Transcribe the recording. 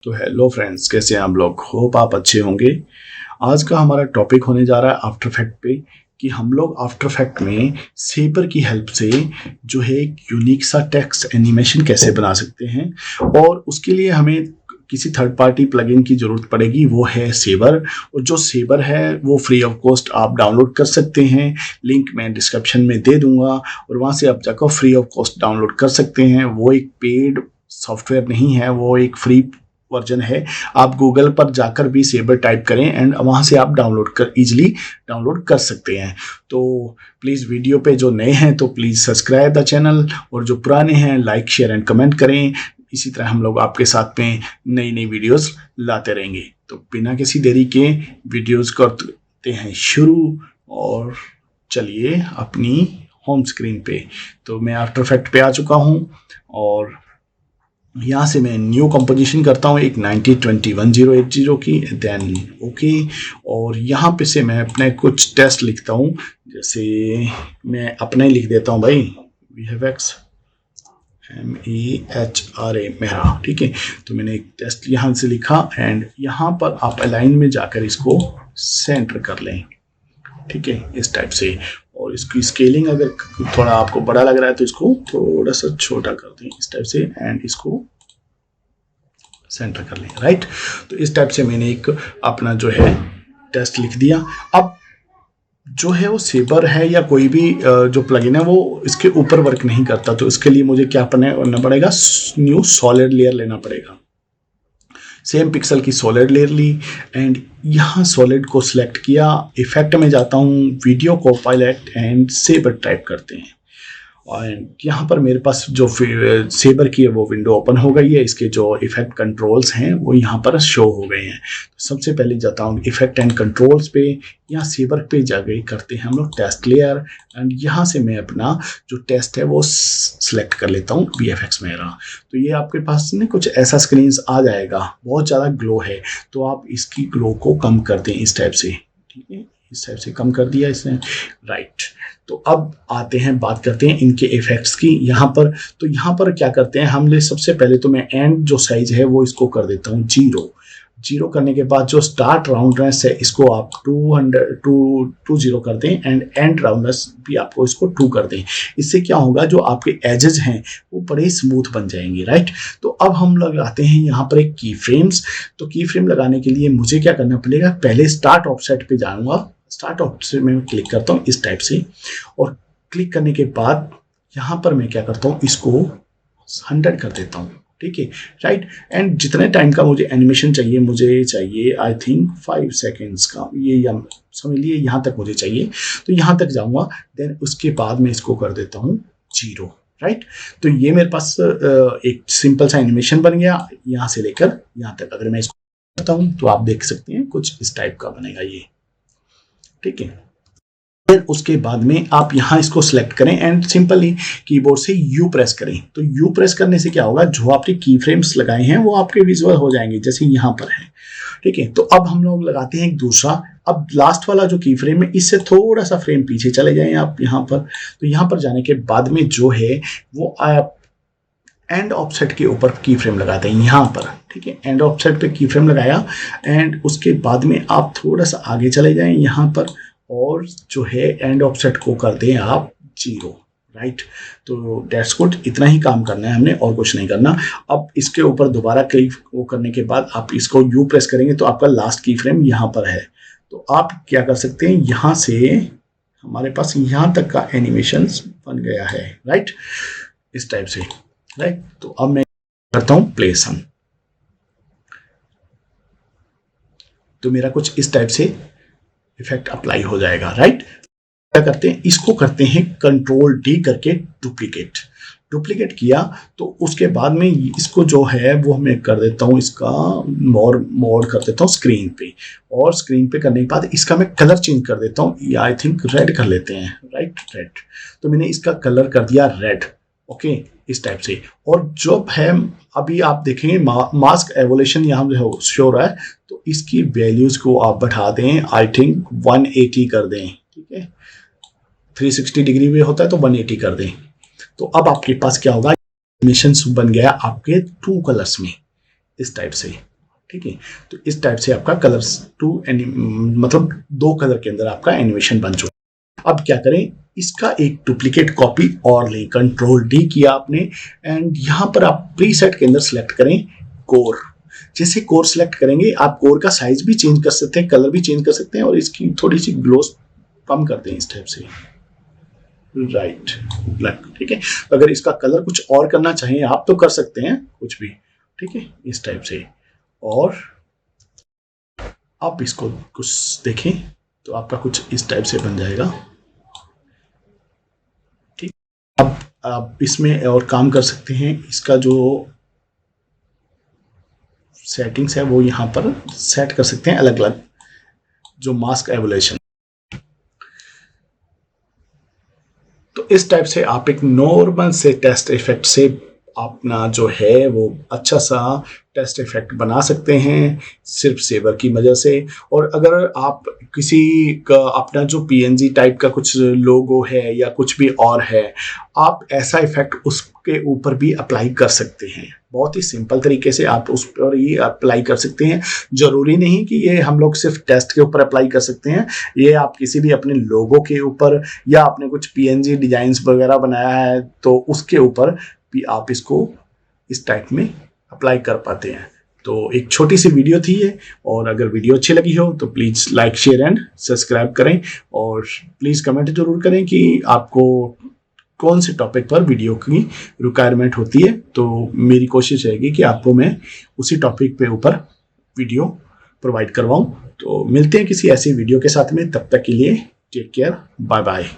तो hello friends, कैसे हैं आप लोग? होप आप अच्छे होंगे। आज का हमारा टॉपिक होने जा रहा है आफ्टर इफेक्ट पे, कि हम लोग आफ्टर इफेक्ट में सेपर की हेल्प से जो है एक यूनिक सा टेक्स्ट एनिमेशन कैसे बना सकते हैं। और उसके लिए हमें किसी थर्ड पार्टी प्लगइन की ज़रूरत पड़ेगी, वो है सेबर। और जो सेबर है वो फ्री ऑफ कॉस्ट आप डाउनलोड कर सकते हैं। लिंक मैं डिस्क्रिप्शन में दे दूंगा और वहाँ से आप जाकर फ्री ऑफ कॉस्ट डाउनलोड कर सकते हैं। वो एक पेड सॉफ्टवेयर नहीं है, वो एक फ्री वर्जन है। आप गूगल पर जाकर भी सेबर टाइप करें एंड वहाँ से आप इजीली डाउनलोड कर सकते हैं। तो प्लीज़ वीडियो पे जो नए हैं तो प्लीज़ सब्सक्राइब द चैनल, और जो पुराने हैं लाइक शेयर एंड कमेंट करें। इसी तरह हम लोग आपके साथ में नई नई वीडियोस लाते रहेंगे। तो बिना किसी देरी के वीडियोस करते हैं शुरू, और चलिए अपनी होम स्क्रीन पे। तो मैं आफ्टर इफेक्ट पे आ चुका हूँ और यहाँ से मैं न्यू कंपोजिशन करता हूँ एक 9021 की, देन ओके। और यहाँ पे से मैं अपने कुछ टेस्ट लिखता हूँ, जैसे मैं अपना ही लिख देता हूँ भाई, VFX MEHRA मेहरा, ठीक है। तो मैंने एक टेस्ट यहाँ से लिखा एंड यहाँ पर आप अलाइन में जाकर इसको सेंटर कर लें, ठीक है, इस टाइप से। और इसकी स्केलिंग अगर थोड़ा आपको बड़ा लग रहा है तो इसको थोड़ा सा छोटा कर दें इस टाइप से, एंड इसको सेंटर कर लें, राइट। तो इस टाइप से मैंने एक अपना जो है टेस्ट लिख दिया। अब जो है वो सेबर है या कोई भी जो प्लगइन है वो इसके ऊपर वर्क नहीं करता, तो इसके लिए मुझे क्या करना पड़ेगा, न्यू सॉलिड लेयर लेना पड़ेगा। सेम पिक्सल की सॉलिड लेयर ली एंड यहाँ सॉलिड को सिलेक्ट किया, इफेक्ट में जाता हूँ, वीडियो को पायलट एंड सेबर टाइप करते हैं। और यहाँ पर मेरे पास जो सेबर की है वो विंडो ओपन हो गई है। इसके जो इफेक्ट कंट्रोल्स हैं वो यहाँ पर शो हो गए हैं। तो सबसे पहले जाता हूँ इफेक्ट एंड कंट्रोल्स पे, यहाँ सेबर पे जाके करते हैं हम लोग टेस्ट लेयर, एंड यहाँ से मैं अपना जो टेस्ट है वो सिलेक्ट कर लेता हूँ VFX मेरा। तो ये आपके पास ना कुछ ऐसा स्क्रीन आ जाएगा, बहुत ज़्यादा ग्लो है, तो आप इसकी ग्लो को कम कर दें इस टाइप से, ठीक है, इस टाइप से कम कर दिया इसने, राइट। तो अब आते हैं, बात करते हैं इनके इफेक्ट्स की। यहाँ पर तो यहाँ पर क्या करते हैं हम लोग, सबसे पहले तो मैं एंड जो साइज है वो इसको कर देता हूँ 0 करने के बाद जो स्टार्ट राउंडनेस है इसको आप 20 कर दें, एंड एंड राउंडनेस भी आपको इसको 2 कर दें। इससे क्या होगा, जो आपके एजेस हैं वो बड़े स्मूथ बन जाएंगे, राइट। तो अब हम लगाते हैं यहाँ पर एक की फ्रेम्स। तो की फ्रेम लगाने के लिए मुझे क्या करना पड़ेगा, पहले स्टार्ट ऑफसेट पे जाऊंगा, स्टार्ट ऑफसेट में क्लिक करता हूँ इस टाइप से, और क्लिक करने के बाद यहाँ पर मैं क्या करता हूँ, इसको 100 कर देता हूँ, ठीक है, राइट। एंड जितने टाइम का मुझे एनिमेशन चाहिए, मुझे चाहिए आई थिंक 5 सेकेंड्स का, ये समझ लिए यहाँ तक मुझे चाहिए, तो यहाँ तक जाऊँगा। देन उसके बाद मैं इसको कर देता हूँ 0, राइट। तो ये मेरे पास एक सिंपल सा एनिमेशन बन गया, यहाँ से लेकर यहाँ तक। अगर मैं इसको करता हूँ तो आप देख सकते हैं कुछ इस टाइप का बनेगा ये, ठीक है। फिर उसके बाद में आप यहाँ इसको सिलेक्ट करें एंड सिंपली कीबोर्ड से U प्रेस करें। तो U प्रेस करने से क्या होगा, जो आपने की फ्रेम्स लगाए हैं वो आपके विजुअल हो जाएंगे, जैसे यहाँ पर है, ठीक है। तो अब हम लोग लगाते हैं एक दूसरा। अब लास्ट वाला जो की फ्रेम है इससे थोड़ा सा फ्रेम पीछे चले जाएं आप यहाँ पर। तो यहाँ पर जाने के बाद में जो है वो आप एंड ऑफसेट के ऊपर की फ्रेम लगाते हैं यहाँ पर, ठीक है। एंड ऑफसेट पे की फ्रेम लगाया एंड उसके बाद में आप थोड़ा सा आगे चले जाएं यहाँ पर, और जो है एंड ऑफसेट को कर दें आप 0, राइट। तो दैट्स गुड, इतना ही काम करना है हमने और कुछ नहीं करना। अब इसके ऊपर दोबारा क्लिक वो करने के बाद आप इसको U प्रेस करेंगे तो आपका लास्ट की फ्रेम यहाँ पर है। तो आप क्या कर सकते हैं, यहाँ से हमारे पास यहाँ तक का एनिमेशन बन गया है, राइट, इस टाइप से, राइट। तो अब मैं करता हूँ प्ले सम, तो मेरा कुछ इस टाइप से इफेक्ट अप्लाई हो जाएगा, राइट। क्या करते हैं, इसको करते हैं Ctrl+D करके डुप्लीकेट किया। तो उसके बाद में इसको जो है वो मैं कर देता हूँ, इसका मोड कर देता हूँ स्क्रीन पे, और स्क्रीन पे करने के बाद इसका मैं कलर चेंज कर देता हूँ, आई थिंक रेड कर लेते हैं, राइट, रेड। तो मैंने इसका कलर कर दिया रेड, ओके, इस टाइप से। और जो है अभी आप देखेंगे मास्क एवोल्यूशन यहाँ जो शो रहा है, तो इसकी वैल्यूज को आप बढ़ा दें, आई थिंक 180 कर दें, ठीक है। 360 डिग्री में होता है तो 180 कर दें। तो अब आपके पास क्या होगा, एनिमेशन बन गया आपके 2 कलर्स में, इस टाइप से, ठीक है। तो इस टाइप से आपका कलर्स टू मतलब 2 कलर के अंदर आपका एनिमेशन बन चुका। अब क्या करें, इसका एक डुप्लीकेट कॉपी और लें, कंट्रोल डी किया आपने एंड यहां पर आप प्रीसेट के अंदर सेलेक्ट करें कोर। जैसे कोर सेलेक्ट करेंगे आप कोर का साइज भी चेंज कर सकते हैं, कलर भी चेंज कर सकते हैं और इसकी थोड़ी सी ग्लोस कम कर दें इस टाइप से, राइट ब्लैक, ठीक है। अगर इसका कलर कुछ और करना चाहिए आप तो कर सकते हैं कुछ भी, ठीक है, इस टाइप से। और आप इसको कुछ देखें तो आपका कुछ इस टाइप से बन जाएगा, ठीक। अब आप इसमें और काम कर सकते हैं, इसका जो सेटिंग्स है वो यहाँ पर सेट कर सकते हैं अलग अलग, जो मास्क एवोल्यूशन। तो इस टाइप से आप एक नॉर्मल से टेस्ट इफेक्ट से अपना जो है वो अच्छा सा टेस्ट इफेक्ट बना सकते हैं सिर्फ सेवर की वजह से। और अगर आप किसी का अपना जो पीएनजी टाइप का कुछ लोगो है या कुछ भी और है, आप ऐसा इफेक्ट उसके ऊपर भी अप्लाई कर सकते हैं। बहुत ही सिंपल तरीके से आप उस पर ही अप्लाई कर सकते हैं। जरूरी नहीं कि ये हम लोग सिर्फ टेस्ट के ऊपर अप्लाई कर सकते हैं, ये आप किसी भी अपने लोगो के ऊपर या आपने कुछ पीएनजी डिजाइंस वगैरह बनाया है तो उसके ऊपर भी आप इसको इस टाइप में अप्लाई कर पाते हैं। तो एक छोटी सी वीडियो थी ये, और अगर वीडियो अच्छी लगी हो तो please like share and subscribe करें और प्लीज़ कमेंट जरूर करें कि आपको कौन से टॉपिक पर वीडियो की रिक्वायरमेंट होती है। तो मेरी कोशिश रहेगी कि आपको मैं उसी टॉपिक पे ऊपर वीडियो प्रोवाइड करवाऊं। तो मिलते हैं किसी ऐसी वीडियो के साथ में, तब तक के लिए टेक केयर, बाय बाय।